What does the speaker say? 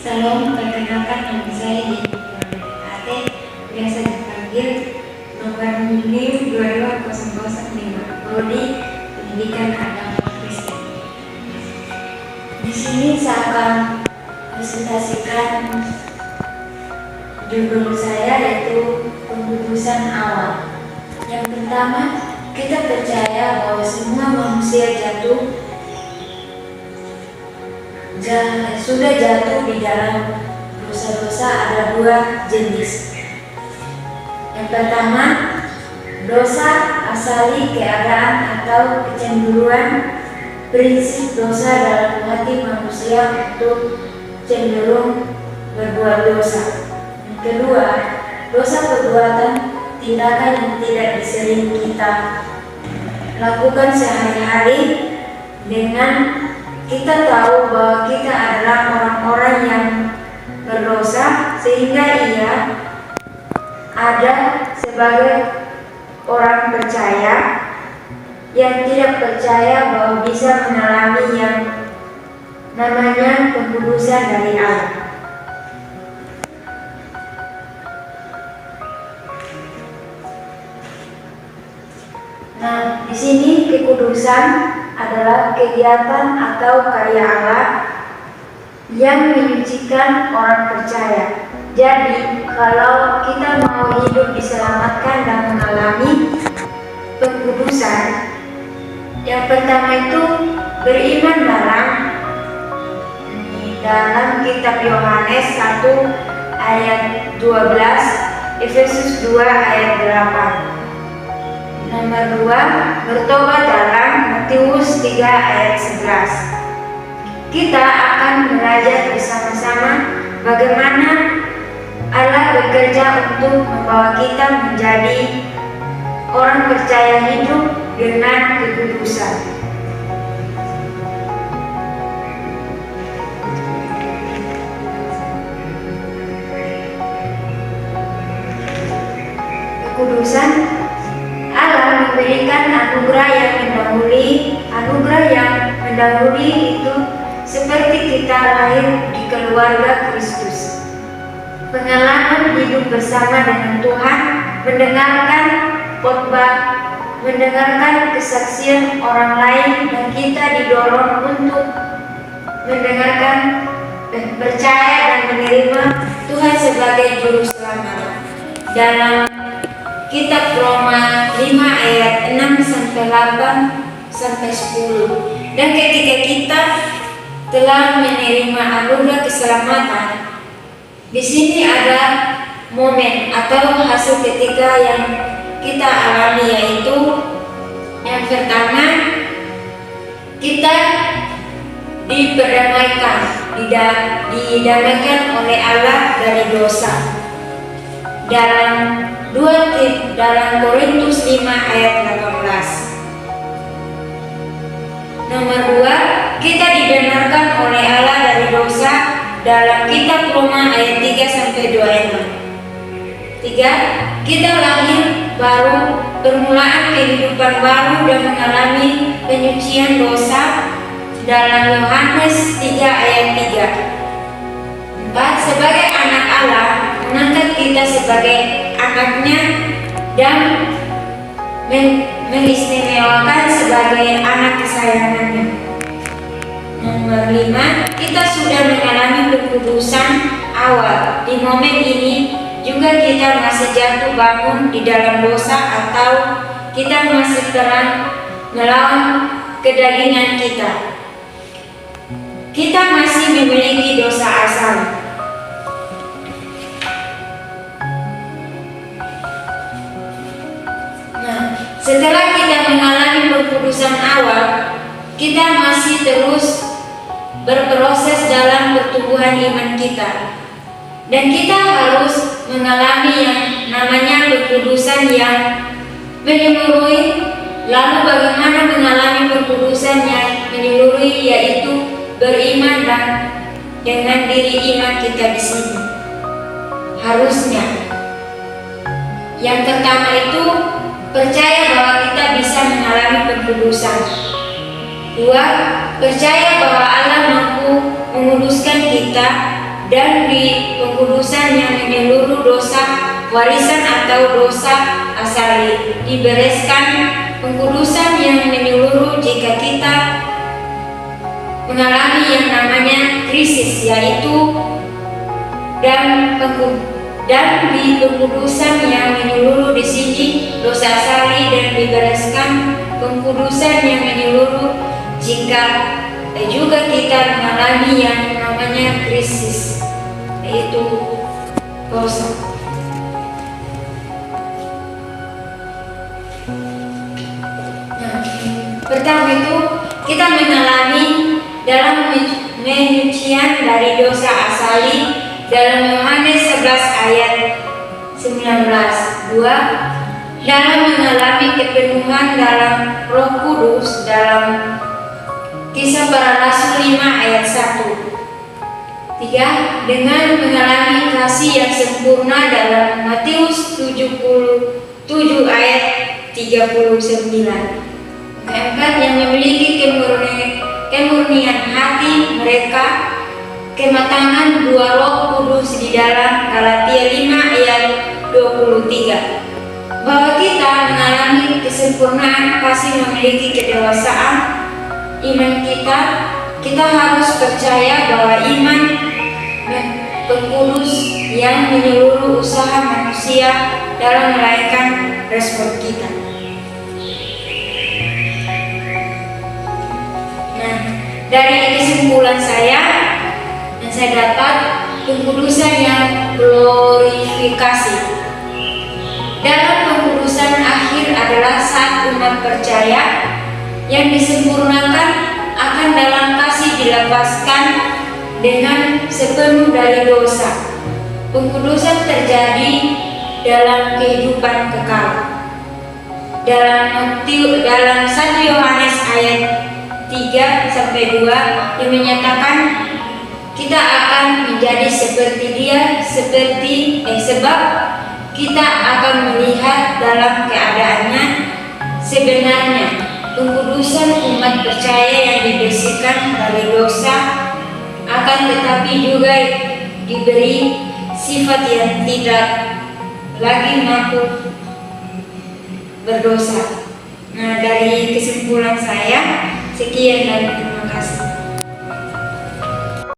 Salam, perkenalkan nama saya Yeni Ate, biasa dipanggil nomor NIM 22005, Prodi Pendidikan Agama Kristen. Di sini saya akan presentasikan judul saya, yaitu pengkudusan awal. Yang pertama, kita percaya bahwa semua manusia sudah jatuh di dalam dosa-dosa. Ada dua jenis. Yang pertama, dosa asali keadaan atau kecenderungan, prinsip dosa dalam hati manusia untuk cenderung berbuat dosa. Yang kedua, dosa perbuatan, tindakan yang tidak sering kita lakukan sehari-hari dengan kita tahu bahwa kita adalah orang-orang yang berdosa, sehingga ia ada sebagai orang percaya yang tidak percaya bahwa bisa mengalami yang namanya pengkudusan dari Allah. Nah, di sini kekudusan adalah kegiatan atau karya Allah yang menyucikan orang percaya. Jadi, kalau kita mau hidup diselamatkan dan mengalami pengkudusan, yang pertama itu beriman dalam kitab Yohanes 1 ayat 12, Efesus 2 ayat 8. Nomor 2, bertobat dalam Matius 3 ayat 11. Kita akan belajar bersama-sama bagaimana Allah bekerja untuk membawa kita menjadi orang percaya hidup dengan kekudusan. Kekudusan, Allah memberikan anugerah yang mendahului itu, seperti kita lahir di keluarga Kristus, pengalaman hidup bersama dengan Tuhan, mendengarkan khotbah, mendengarkan kesaksian orang lain, dan kita didorong untuk percaya dan menerima Tuhan sebagai juru selamat. Dalam kitab Roma 5 ayat 6-8-10. Dan ketika kita telah menerima anugerah keselamatan, di sini ada momen atau hasil ketika yang kita alami, yaitu yang pertama, kita didamaikan oleh Allah dari dosa. Dalam Korintus 5 ayat 18. Nomor 2, kita dibenarkan oleh Allah dari dosa dalam kitab Roma ayat 3-26. 3, kita lahir baru, permulaan kehidupan baru dan mengalami penyucian dosa dalam Yohanes 3 ayat 3. 4, sebagai anak Allah mengangkat kita sebagai anaknya dan mengistimewakan sebagai anak kesayangannya. Nomor 5, kita sudah mengalami pengkudusan awal. Di momen ini juga kita masih jatuh bangun di dalam dosa, atau kita masih perang melawan kedagingan kita. Kita masih memiliki dosa asal. Setelah kita mengalami pengkudusan awal, kita masih terus berproses dalam pertumbuhan iman kita. Dan kita harus mengalami yang namanya pengkudusan yang menyeluruhi. Lalu bagaimana mengalami pengkudusan yang menyeluruhi, yaitu beriman dan dengan diri iman kita di sini. Harusnya yang pertama itu percaya bahwa kita bisa mengalami pengkudusan. 2, percaya bahwa Allah mampu menguduskan kita dan di pengkudusan yang menyeluruh dosa warisan atau dosa asali. Dibereskan pengkudusan yang menyeluruh jika kita mengalami yang namanya krisis, yaitu dan di pengkudusan yang menyeluruh di sini dosa asali, dan dibereskan pengkudusan yang menyeluruh jika juga kita mengalami yang namanya krisis, yaitu dosa. Pertama itu kita mengalami dalam penyucian dari dosa asali dalam Yohanes 11 ayat 19. 2. Dalam mengalami kepenuhan dalam Roh Kudus dalam Kisah Para Rasul 5 ayat 1. 3. Dengan mengalami kasih yang sempurna dalam Matius 77 ayat 39. Keempat, yang memiliki kemurnian hati mereka, kematangan buah Roh Kudus di dalam Galatia 5 ayat 23. Bahwa kita mengalami kesempurnaan kasih, memiliki kedewasaan iman kita harus percaya bahwa iman pengkudus yang menyeluruh usaha manusia dalam melayakkan respon kita. Dari kesimpulan saya yang saya dapat, pengkudusan yang glorifikasi. Dalam pengkudusan akhir adalah saat umat percaya yang disempurnakan akan dalam kasih dilepaskan dengan sepenuh dari dosa. Pengkudusan terjadi dalam kehidupan kekal. Dalam 1 Yohanes ayat 3-2 yang menyatakan kita akan menjadi seperti Dia, sebab kita akan melihat dalam keadaannya sebenarnya. Pengkudusan umat percaya yang dibersihkan dari dosa akan tetapi juga diberi sifat yang tidak lagi mampu berdosa. Nah, dari kesimpulan saya sekian dan terima kasih.